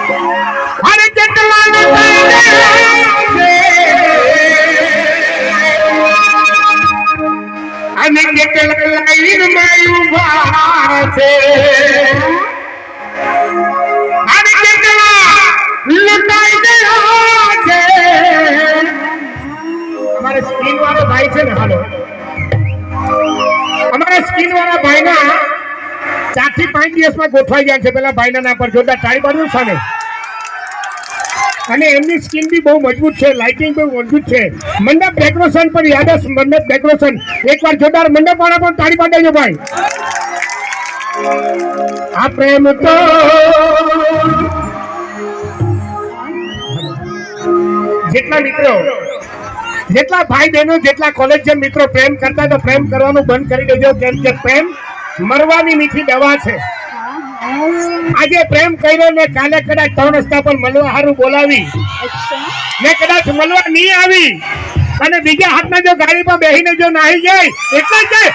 અરે કેટલા અને કેટલા લાઈનમાં ઉભા છે અને કેટલા લટાઈ ગયા છે. અમારે સ્કીન વાળો ભાઈ છે ને, હાલો અમારા સ્કીન વાળા ભાઈના 4 થી 5 દિવસમાં ગોઠવાઈ જાય છે. પેલા ભાઈના ના પર જોરદાર તાળી પાડવું સામે. અને એમની સ્કીન બી બહુ મજબૂત છે, લાઇટિંગ બહુ મજબૂત છે. મંડપ ડેકોરેશન પર યાદ હશે, મંડપ ડેકોરેશન એકવાર જોરદાર મંડપ વાળા પણ તાળી પાડી દેજો ભાઈ. આ પ્રેમ તો જેટલા મિત્રો, જેટલા ભાઈ બહેનો, જેટલા કોલેજ મિત્રો પ્રેમ કરતા તો પ્રેમ કરવાનું બંધ કરી દેજો, કેમ કે પ્રેમ મરવાની મીઠી દવા છે. આજે પ્રેમ કર્યો ને કાલે કદાચ 3 રસ્તા પર મળવા હારું બોલાવી ને કદાચ મળવા નહીં આવી અને બીજા હાથમાં જો ગાડી પર બેસીને જો નાહી જાય એટલે જ